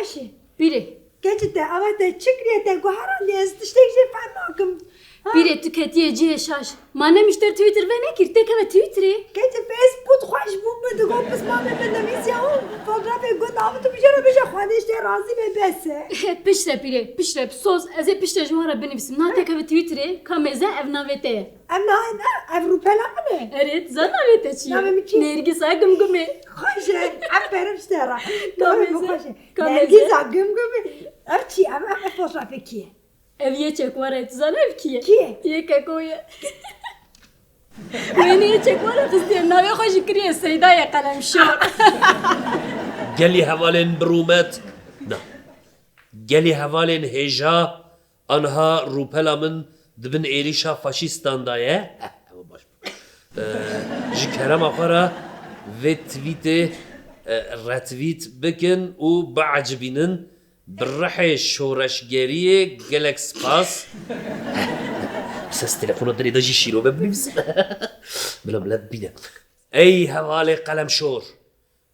باشه Biri. Gerçekten ama de çıkriyete guharan diye istiştekçe fenakım. Biri tüketiye ciheşaş. Manem işte Twitter ve ne kirtek ve Twitter'i. Gerçi Facebook hoş bulmadı. O kısmı ben de ya. Fotoğrafı gönderdüm. Bir kere bir şey hadi işte razı ve bese. Pişre biri. Pişre. Söz. Eze pişre jmara benim natek ve Twitter'i. Kameze evnavete. Ama Avrupa'la mı ne? Evet. Zanavete çiğ. Navemi çiğ. Nergisa gımgıme. Hoşe. Aferin işte. Kameze. Nergiza gümgümü. Arçi ama fotoğrafı ki. Ev çek var et zanev ki. Ki? Ye koya. Beni çek var et isteyen nave hoş kriye seydaya kalem şor. Gelli hevalin brumet. Na. Gelli hevalin heja. Anha rupelamın dibin erişa faşistanda ye. Baş. Ji kerem akara ve tweet'i retweet bikin u ba'cibinin برحي شورشگریه گلک سپاس بس تلفونه داری داجی شیرو ببینیم بلا بلا بینه ای حواله قلم شور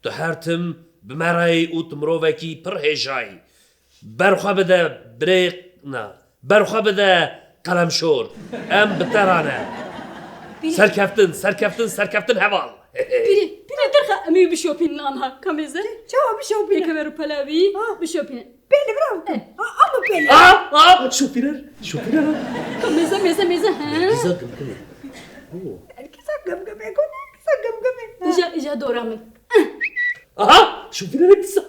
تو هرتم بمرای او تمرووکی پر هجای برخوا بده بریق نه برخوا بده قلم شور ام بترانه سرکفتن حوال Biri derha emi bir şopinin anha kameze. Çabuk bir şey opine. Yekaveru palavi bir şopine. Beni bravo. Ama beni. şofiner Kameze meze ha. güzel gımgımı Herkese gımgıme konu. Herkese gımgıme. İja doğramın. aha şofiner güzel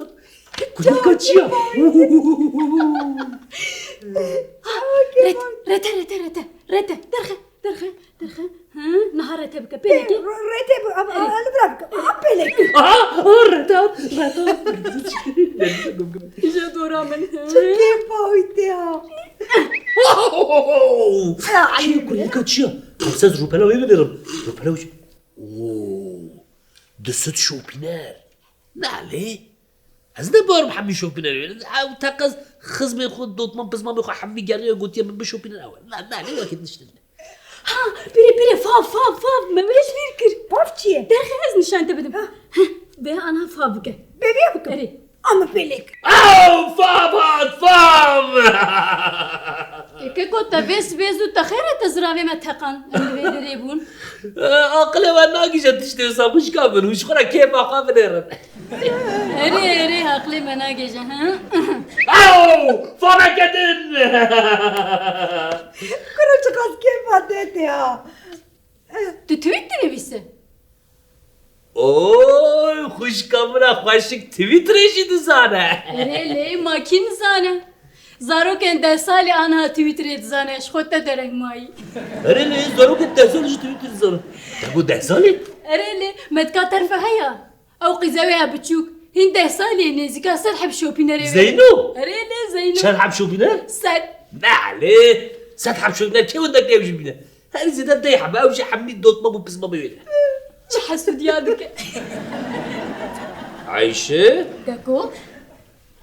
kulak kaçıyor Rete. Derha. Ha, naharete bike peleki. Rete bu ama alı bırak. Apelek. aha redat İja doğramın. Kim boyutu ya? Kim kulak kaçıyor kapsaz rupela veririm rupela uç ooo de süt şofiner نعلي أزنا بار محمي شوبينر أو تقص خزمي خود دوت من بس ما بيخو حمي جريه قلت يا من بشوبينر أول لا نعلي وأكيد نشتغل Ha, biri fav. Memeş virkir. Pofçiye. Derha ez nişante bedim. Be ana fav bike. Bebeğe bakın. Eri. Ama pelek. أو فام Eke kota vezu ta khairat azravi ma taqan. Elve deribun. أقل وأنا جيت تشتري صابوش كامل وش خلا كيف أقابل Eri haklı mena gece ha. أو فانا كدن Kırıcı kız kim var dedi ya? Tu Twitter'e bise. Oy خوش kamera خوشک تویتر شدی زانه Erele makin zane. Zaroken desali ana Twitter'e zane. Şkotta derek mai. أره نه زارو که 10 سالش تویتر زانه تبو 10 سالی Erele medka terfe haya. Au qizawiya bıçuk. Hin desali nezika serhab şopinere. زینو Erele Zeyno. چند حب شو بینه؟ Sen. نه صد حب شو بینه که ودك نمشي بینه هل زيدان ده يحب أو شي حمني دوت ما بس ما بيقول Çahasud yadık. عايشة Kako?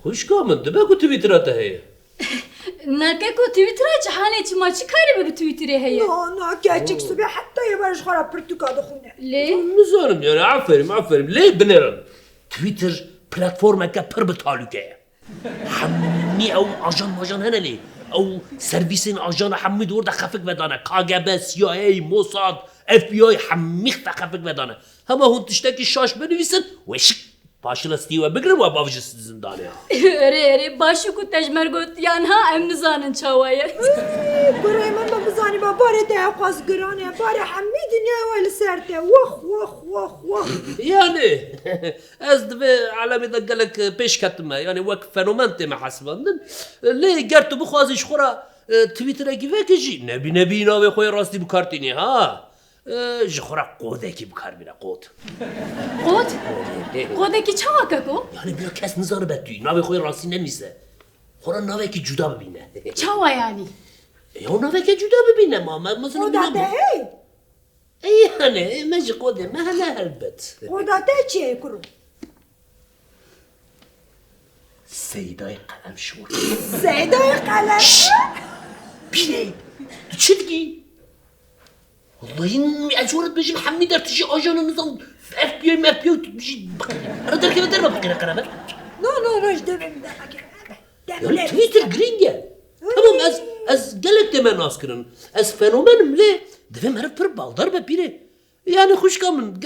خوش كامل دباكو تويترات هي Nakako Twitter'a çahane çima çıkarı be Twitter'e heye. No gerçek sübe hatta yabarış khara Portugal'da khune. Le? نزارم يعني عفرم ليه بنرن تويتر بلاتفورم كا پر بتالوكه حمي او اجان ماجان هنا ليه او سيرفيسين اجان حمي دور ده خفك بدانه KGB CIA موساد FBI حمي خفك بدانه هما هون تشتكي شاش بنويسن وشك başına Steve'e bıgırım ve bavcısı zindane. Ere başı ku tejmergot yanha em nizanın çavaya. Buraya ben bazani babare de yapaz grane bare hammi dünya ve serte. Vah. Yani az dve alemi daggalek peş katma yani vak fenomen tema hasbandın. Le gertu bu xaziş xora Twitter'a givekeci nebi nave xoy rasti bu kartini ha. جخورا قوده کی بکار میره قود Qod? Qodeki çava kako? yani bile kes nizarı betüy nave خوی راستی نمیسه خورا نave کی جدا ببینه Çava yani. یا نave کی جدا ببینه ما مثلا O da de yani مجی قوده ما هلا هلبت O da de çiğ kuru. سیدای قلم شور Zeyda'yı kalem. بینه چی دیگی والله اجورت بيجي محمد تجي اجان نظام FBI ما بيو تجي انا درك ما بقينا قرابه نو روش دبم يعني تويتر جرينجا تمام از قالك دم ناس كرن از فنومنم ليه دفهم هرب پر بالدار ببيره يعني خوش كامن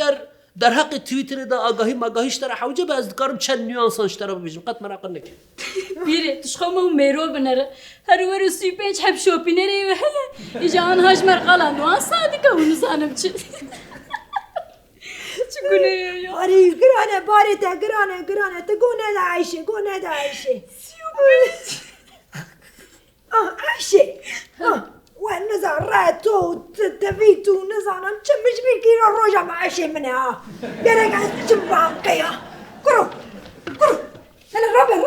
در حق توییتر دا آگاهی ماگاهیش تر حوجه به از دکارم چند نیانسانش تر ببیجم قط مراقب نکن بیره تشخمه و میرو بنره هر ور سویپیچ حب شوپی نره و هلا ایجا آنهاش مرقالا نوان صادقه و نزانم چه چگونه یا آری گرانه باری تا گرانه تا گونه دا عایشه عایشه ونزع راتو تفيتو نزعنا نشمش بيكيرو الرجع مع شي منها قالك عايز باقية كرو هلا رابع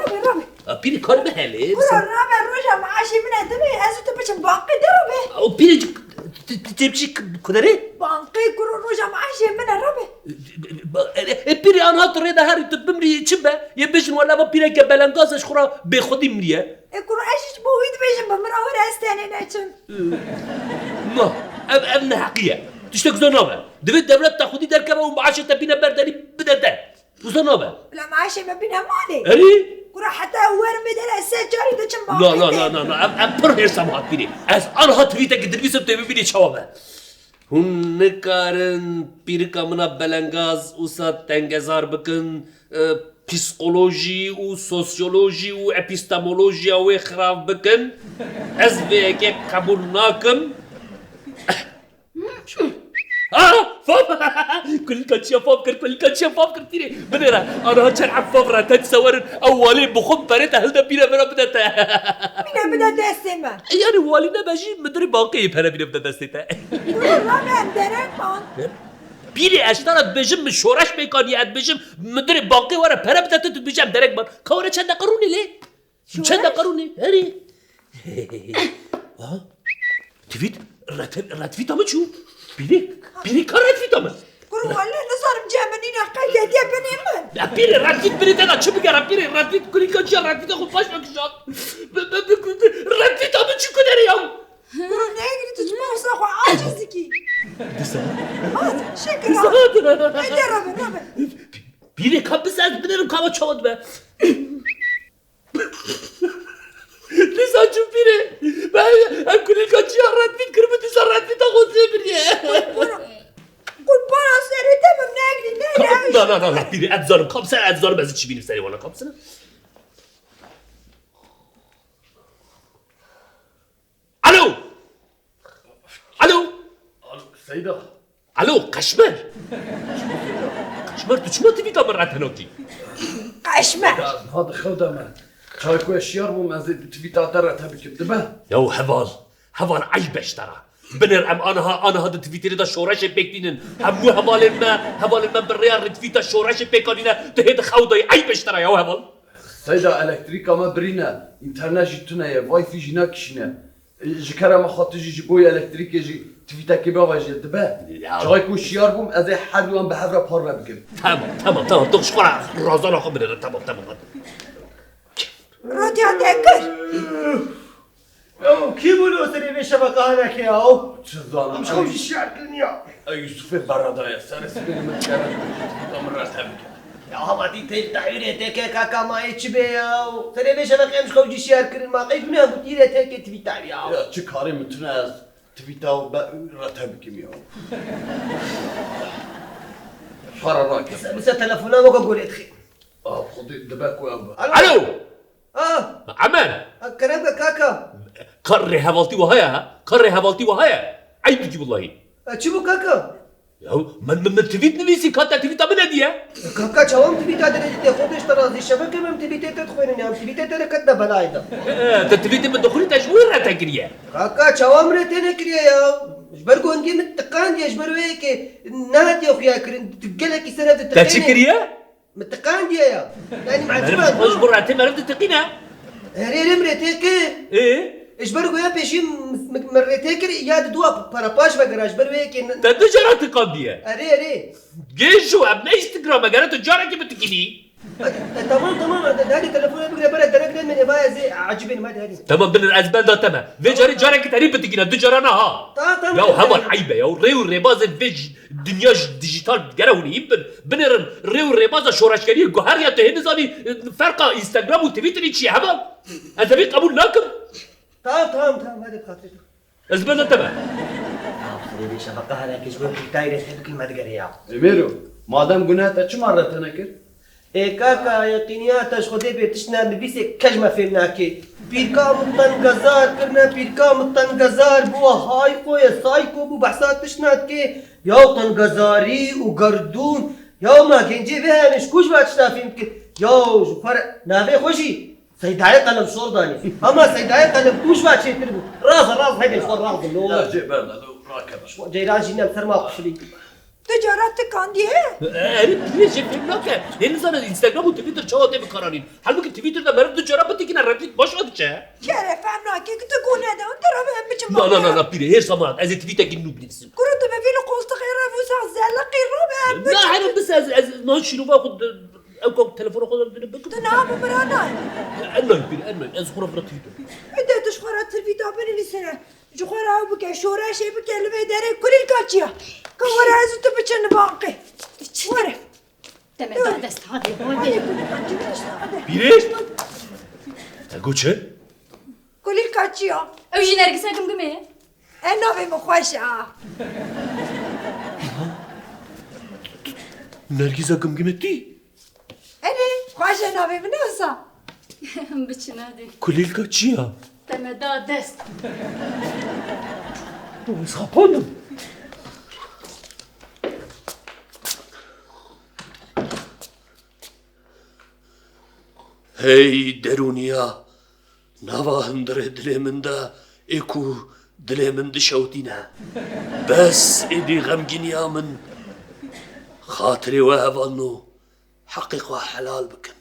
بيري كار بهالي كرو رابع الرجع مع شي منها تبي ازو تبش باقي دربه او بيري تبشي كدري باقي كرو الرجع مع شي منها رابع بيري انا هاتري ده هاري تبمري تشبه يبشن ولا بيري كبلانغاز خورا بخودي مريه كرو عايش بويد بيجن بمراور استاني ناتشم ما ابن حقيقة تشتك زنابه دفت دولت تاخدي دركبه ومعاشه تبينا برداني بدأت وزنابه لا معاشي ما بينا مالي اري كرو حتى ور مدل السجاري دچم باقي لا ام پر هرسم هات بيري از آنها توییت که درویسم تو ببینی چوابه هون نکارن پیر کامنا بلنگاز اوسا تنگزار بکن پسیکولوژی و سوسیولوژی و اپیستمولوژی و خراب بکن از ویگه قبول ناکم فوق كل كاتشيا فوق تيري بدرا انا هتلعب فوق تتصور اولي بخم بريت هلدا بينا بدات السما يعني والينا باجي مدري باقي بلا بينا بدات الستا رابع دركون بيري اشترت بجم شورش بيكانيات بجم مدري باقي ورا بلا بدات بجم درك بان كورا چند قروني ليه چند قروني هري تفيت راتفيت ما شو بيري كارت في تمام كرو ولا نصار مجامنين قيد يا بني من بيري راتفيت انا شو بقرا بيري راتفيت كل كان راتفيت اخو فاش مكشات راتفيت ابو شو كده اليوم كرو نيجي تجمع صاحو عاجزكي شكرا رابع بيري كابس از بدرم كاما چود به لسه شوف بيري كل كان راتفيت كربت راتفيت اخو زبريه قول برا سري تمام ناقلي لا بيري اتزارم كابسه اتزارم از چی بینی سری وانا كابسه الو سيدة الو قشمر تو چما تبي تمر عتنوكي قشمة هذا خدمة شايكو الشيار مو مازال تبيتا درت هبك دبه يو هفال عيبش ترى بنر ام انا هذا تويتر دا شورش بكتينن همو هفال ما بالريال تويتر شورش بكانينا تهد خوداي عيبش ترى يو هفال سيدة الكتريكا ما برينا انترنت جتنا يا واي في جينا كشنا جكرا ما خاطر جي بوي الكتريك يجي تويتر كيبا جي دبه شايكو الشيار بوم ازي حلوان بحفره بارما بكم تمام تخش قرا رازانا خبر تمام رودي عندك كي بولو سري بشبكة هذاك يا او تزانا مش خوش الشعر كلنيا يوسف بردا يا سارس بين مكان تمرت هبك يا هبطي تيل تحويري تيكا كاكا ما يتشبه يا سري بشبكة مش خوش الشعر كلن ما قيف منها بطيرة تيكا تفيتار يا يا تشكاري متناز تبيتاو راتبك يا فراراك بس تلفونا ما قول ادخي خذي دباك وابا الو عمان كلامك كاكا كري هفالتي وهايا عيب تجيب والله تشبو كاكا يو من تفيت نفيسي كاتا تفيتا من هدية كاكا شوام تبيتا درجتي خودش ترازي الشبكة ما تبيتا تدخلين يا تبيتا تركتنا بلايدا تفيت من دخولي تجوير راتكريا كاكا شوام رتنا كريا يا جبركو عندي متقان يا جبرو هيك نادي اخويا كرن تقلك سنه تتقين تشكريا متقان يا يعني معجبه اجبر راتي ما رفت تقينا هري مرتك ايه جبركو يا بيشي مرتك يا دوا باراباش بغراج برو هيك تجارة قاضية اري جيشو ابن انستغرام قالت تجارة كيف تكيني تمام هذه تليفون بقرا برا درك من باید عجیبه ما داریم. تمام بنر از بندا تمام و جاری که تری بتگینا دو جارانه ها تمام. یا همان عیبه یا ری و ریباز ویج دنیاش دیجیتال گرونی بنرن ری و ریباز شورشگری گوهر یا تهی نزانی فرق اینستاگرام و توییتری چیه همان از بی قبول نکن تمام هذا بخاطر. از بندا تمام خلي ليش ابقى هذا كيشبه تايره كلمه تقريها. امیرو مادام گناه تا چه مرت نکرد؟ إيه كاكا يقينياتش خدي بيتشنا نبيسي كجمة فيناكي بيركا مطن غزار كرنا بيركا مطن غزار بوا هايكو يا سايكو بو بحسات تشناتكي ياو طن غزاري وقردون ياو ما كنجي بها نشكوش باتشنا فيمكن ياو شو فرق نافي خوشي سيداي قلم شورداني اما سيداي قلم كوش باتشي تربو راز هيدا شو راز لا اللو جي برنا لو راكب جيران جينا بسرما قشلي تجارت کاندیه evet niye film yok ya yeni sana Instagram و توییتر چه آدم کارانین halbuki Twitter'da مرد دو جرا بتگینا رفیق باش ود چه کره فهم ناکی که تو گونه ده اون طرف هم بچه نه biri her zaman از توییتر گینو بنفسم کرو تو بفیل قوست خیره فوسا زلقی رو به هم لا حالا بس از نه شنو باخد او تلفن خودم بدم بكم تو نام برانای انا از خراب رتيتو اده تشخورات تلفيتا بني سنه جخورا بك شورا شي بك لبي داري كل الكاتشيا كورا عايز تبچن باقي ورا دم دست هذه بودي biri اگو چه كل الكاتشيا اوجي نرقص كم كم انا في مخوشة نرگیزا گمگمتی انا خوشة انا في مناسا بچنادي کلیل چیه دم دست از خپانم هی درونیا نوا هندر دل من دا اکو دل من دشوتینا بس ایدی غمگینیا من خاطري وهبانو حقيقة حلال بكن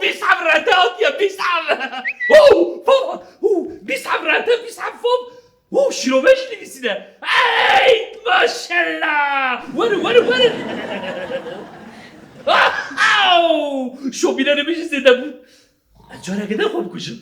بيسحب راتات يا بيسحب بيسحب راتات بيسحب فوق شنو باش اللي بيسنا اي ما شاء الله وين شو بينا نمشي زي دم الجارة كده خوب كشم